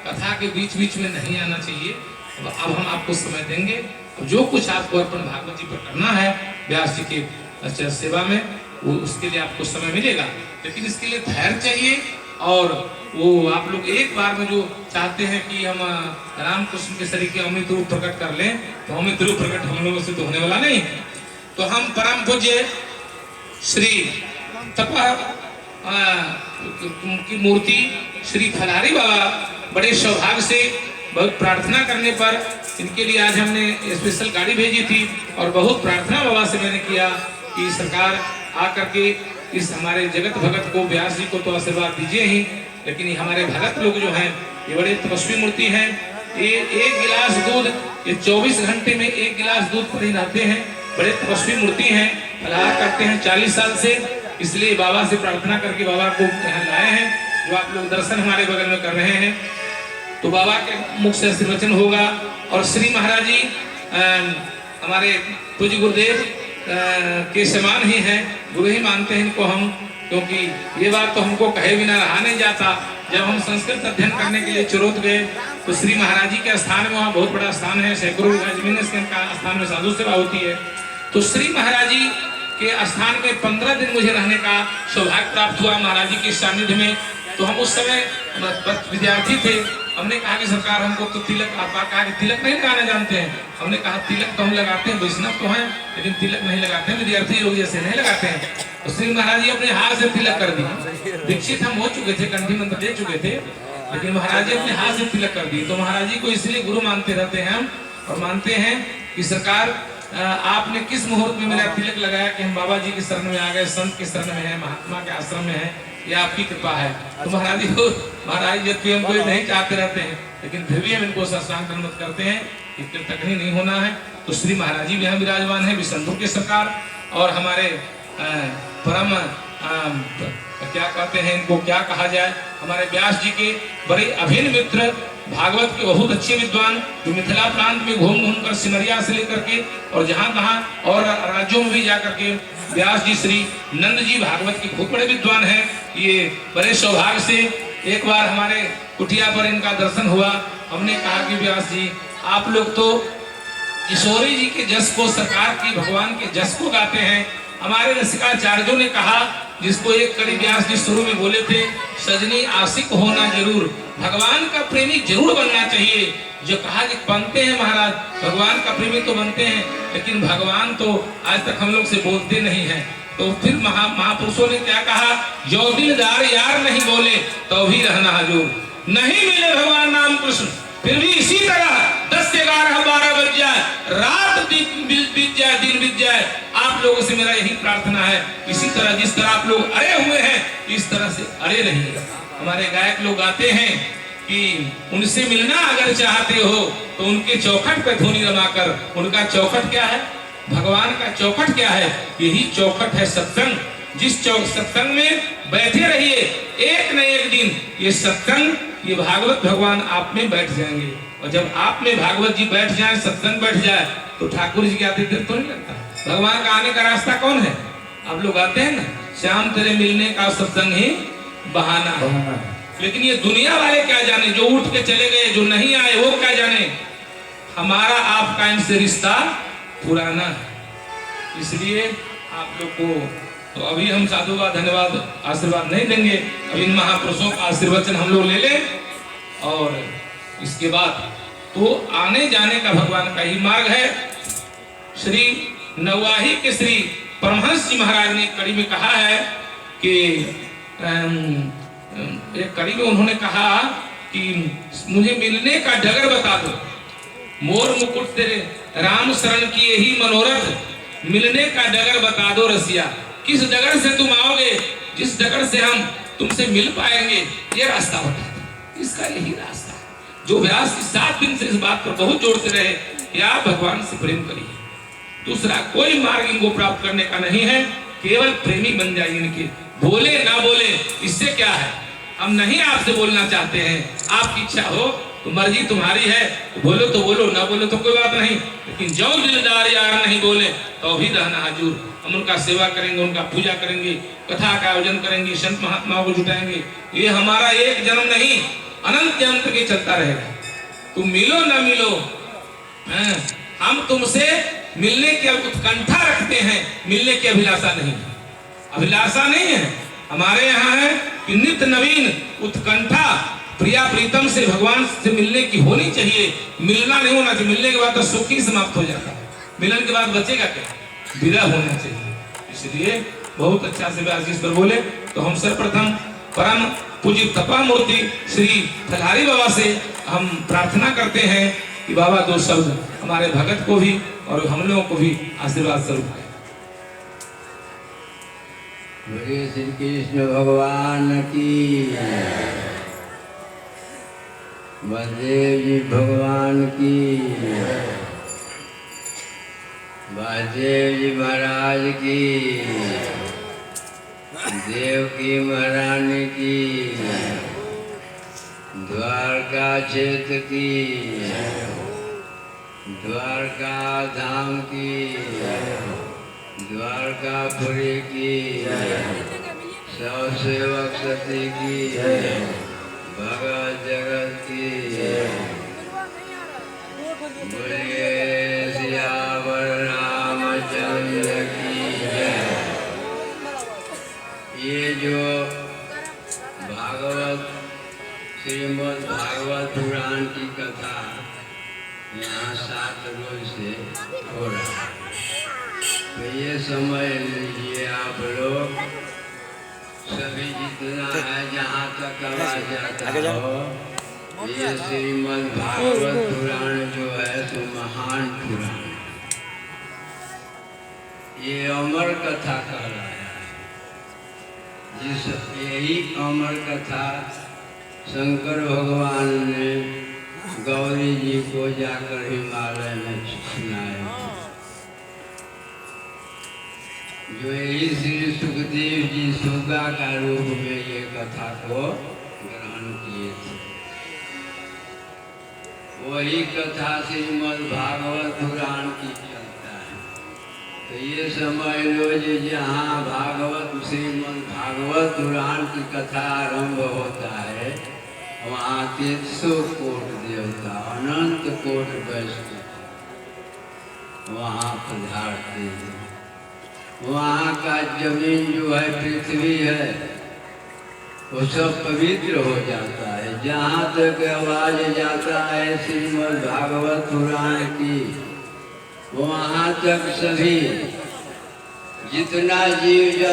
कथा के बीच बीच में नहीं आना चाहिए। अब हम आपको समय देंगे, जो कुछ आपको अर्पण भागवत जी पर करना है व्यास जी के सेवा में, वो उसके लिए आपको समय मिलेगा, लेकिन इसके लिए धैर्य चाहिए। और वो आप लोग एक बार में जो चाहते हैं कि हम रामकृष्ण के शरीर के अमृत रूप प्रकट कर लें, तो अमृत रूप प्रकट हम लोगों से तो होने वाला नहीं है। तो हम परम पूज्य श्री तपा की मूर्ति श्री फलारी बाबा बड़े सौभाग्य से बहुत प्रार्थना करने पर इनके लिए आज हमने स्पेशल गाड़ी भेजी थी, और बहुत प्रार्थना बाबा से मैंने किया कि सरकार आकर के इस हमारे जगत भगत को, व्यास जी को तो आशीर्वाद दीजिए ही, लेकिन ये हमारे भगत लोग जो हैं ये बड़े तपस्वी मूर्ति हैं। ये एक गिलास दूध, ये 24 घंटे में एक गिलास दूध पर ही रहते हैं, बड़े तपस्वी मूर्ति हैं, फलाहार करते हैं 40 साल से। इसलिए बाबा से प्रार्थना करके बाबा को यहाँ लाए हैं, जो आप लोग दर्शन हमारे बगल में कर रहे हैं। तो बाबा के मुख से आशीर्वचन होगा। और श्री महाराज जी हमारे पूज्य गुरुदेव के समान ही हैं, गुरु ही मानते हैं इनको हम, क्योंकि ये बात तो हमको कहे बिना रहा नहीं जाता। जब हम संस्कृत अध्ययन करने के लिए चुरोत गए तो श्री महाराज जी के स्थान में, वहाँ बहुत बड़ा स्थान है, सैकड़ों जमीन का स्थान में साधु सेवा होती है। तो श्री महाराज जी के स्थान में 15 दिन मुझे रहने का सौभाग्य प्राप्त हुआ महाराज जी के सानिध्य में। तो हम उस समय विद्यार्थी थे, हमने कहा कि सरकार हमको तो तिलक, आपका कहा कि तिलक नहीं लगाना जानते हैं। हमने कहा तिलक तो हम लगाते हैं, वैष्णव तो हैं, लेकिन तिलक नहीं लगाते हैं, विद्यार्थी लोग जैसे नहीं लगाते हैं। तो श्री महाराज जी अपने हाथ से तिलक कर दिए। दीक्षित हम हो चुके थे, कंठी मंत्र दे चुके थे, लेकिन महाराज जी अपने हाथ से तिलक कर दिए। तो महाराज जी को इसलिए गुरु मानते रहते हैं हम, और मानते हैं कि सरकार आपने किस मुहूर्त में मेरा तिलक लगाया कि हम बाबा जी की शरण में आ गए, संत की शरण में है, महात्मा के आश्रम में है, ये आपकी कृपा है। तो महाराज जी को, महाराज जी हमको नहीं चाहते रहते हैं, लेकिन फिर भी हम इनको साष्टांग दंडवत करते हैं, इसके तकनी नहीं होना है। तो श्री महाराज जी भी यहाँ विराजमान है, विशंधु के सरकार, और हमारे परम क्या कहते हैं इनको, क्या कहा जाए, हमारे व्यास जी के बड़े अभिन्न मित्र, भागवत के बहुत अच्छे विद्वान, जो मिथिला प्रांत में घूम घूम कर सिमरिया से लेकर के और जहाँ तहाँ और राज्यों में भी जाकर के व्यास जी, श्री नंद जी भागवत के बहुत बड़े विद्वान हैं। ये बड़े सौभाग्य से एक बार हमारे कुटिया पर इनका दर्शन हुआ। हमने कहा कि व्यास जी आप लोग तो ईश्वरी जी के जस को, सरकार की, भगवान के जस को गाते हैं। हमारे रसिकाचार्यों ने कहा, जिसको एक कड़ी व्यास जी शुरू में बोले थे, सजनी आशिक होना जरूर, भगवान का प्रेमी जरूर बनना चाहिए। जो कहा कि बनते हैं महाराज, भगवान का प्रेमी तो बनते हैं, लेकिन भगवान तो आज तक हम लोग से बोलते नहीं हैं। तो फिर महापुरुषों ने क्या कहा, जो दिलदार यार नहीं बोले तो भी रहना हजूर, नहीं मिले भगवान राम कृष्ण फिर भी इसी तरह 10 से 11 12 बज जाए, रात बीत जाए, दिन बीत जाए, आप लोगों से मेरा यही प्रार्थना है, इसी तरह जिस तरह आप लोग अड़े हुए हैं इस तरह से अड़े रहिएगा। हमारे गायक लोग गाते हैं कि उनसे मिलना अगर चाहते हो तो उनके चौखट पे धूनी रमाकर, उनका चौखट क्या है, भगवान का चौखट क्या है, यही चौखट है सत्संग। जिस सत्संग में बैठे रहिए, एक न एक दिन ये सत्संग, ये भागवत भगवान आप में बैठ जाएंगे। और जब आप में भागवत जी बैठ जाए, सत्संग बैठ जाए, तो ठाकुर जी के आते देर तो नहीं लगता। भगवान का आने का रास्ता कौन है, आप लोग आते हैं ना, श्याम तेरे मिलने का सत्संग ही बहाना है। लेकिन ये दुनिया वाले क्या जाने, जो उठ के चले गए, जो नहीं आए वो क्या जाने, हमारा आपका इनसे रिश्ता पुराना है। इसलिए आप लोग को तो अभी हम साधुवाद धन्यवाद आशीर्वाद नहीं देंगे, अभी इन महापुरुषों का आशीर्वचन हम लोग ले लें, और इसके बाद तो आने जाने का भगवान का ही मार्ग है। श्री नवाही के श्री परमहंस जी महाराज ने कड़ी में कहा है कि एक कड़ी में उन्होंने कहा कि मुझे मिलने का डगर बता दो, मोर मुकुट तेरे राम शरण की यही मनोरथ, मिलने का डगर बता दो रसिया, किस डगर से तुम आओगे, जिस डगर से हम तुमसे मिल पाएंगे, ये रास्ता बता दो। इसका यही रास्ता है जो व्यास 7 दिन से इस बात पर बहुत जोड़ते रहे कि आप भगवान से प्रेम करिए, दूसरा कोई मार्ग इनको प्राप्त करने का नहीं है, केवल प्रेमी बन जाइए इनके, बोले ना बोले इससे क्या है, हम नहीं आपसे बोलना चाहते हैं, आपकी इच्छा हो तो मर्जी तुम्हारी है, तो बोलो, ना बोलो तो कोई बात नहीं, लेकिन जो दिलदार यार नहीं बोले तो भी रहना हजूर। हम उनका सेवा करेंगे, उनका पूजा करेंगे, कथा का आयोजन करेंगे, संत महात्माओं को जुटाएंगे। ये हमारा एक जन्म नहीं, अनंत अंत के चलता रहेगा। तुम मिलो ना मिलो, हम तुमसे मिलने की उत्कंठा रखते हैं, मिलने की अभिलाषा नहीं। अभिलाषा नहीं है हमारे यहाँ है कि नित्य नवीन उत्कंठा प्रिया प्रीतम से भगवान से मिलने की होनी चाहिए। मिलना नहीं होना चाहिए, मिलने के बाद तो सुख ही समाप्त हो जाता है, मिलन के बाद बचेगा क्या, विदा होना चाहिए। इसलिए बहुत अच्छा से व्यास जी पर बोले। तो हम सर्वप्रथम परम पूज्य तपा मूर्ति श्री फलहारी बाबा से हम प्रार्थना करते हैं कि बाबा दो शब्द हमारे भगत को भी और हम लोगों को भी आशीर्वाद स्वरूप है। श्री कृष्ण भगवान की, बलदेव जी भगवान की, वासुदेव जी महाराज की, देवकी महारानी की, द्वारका क्षेत्र की, द्वारका धाम की, द्वारकापुरी की, सब सेवक सती की, भगत जगत की, बोलिए सियावर रामचंद्र की जय। ये जो भागवत श्रीमद् भागवत पुराण की कथा यहाँ 7 रोज से हो रहा है, तो ये समझ लीजिए आप लोग सभी जितना है जहाँ तक आवाज जाता हो, ये श्रीमद् भागवत पुराण जो है तो महान पुराण, ये अमर कथा कहलाया है। जिस यही अमर कथा शंकर भगवान ने गौरी जी को जाकर हिमालय में सुनाया, जो यही श्री सुखदेव जी सुगा का रूप में ये कथा को ग्रहण किए थे। वही कथा श्रीमद् भागवत पुराण की चलता है। तो ये समझ लो जहाँ भागवत श्रीमद् भागवत पुराण की कथा आरंभ होता है, वहाँ 300 कोट देवता अनंत कोट वैष्णव वहाँ पधारते हैं। वहाँ का जमीन जो है पृथ्वी है वो सब पवित्र हो जाता है। जहाँ तक आवाज जाता है श्रीमद् भागवत पुराण की, वहाँ तक सभी जितना जीव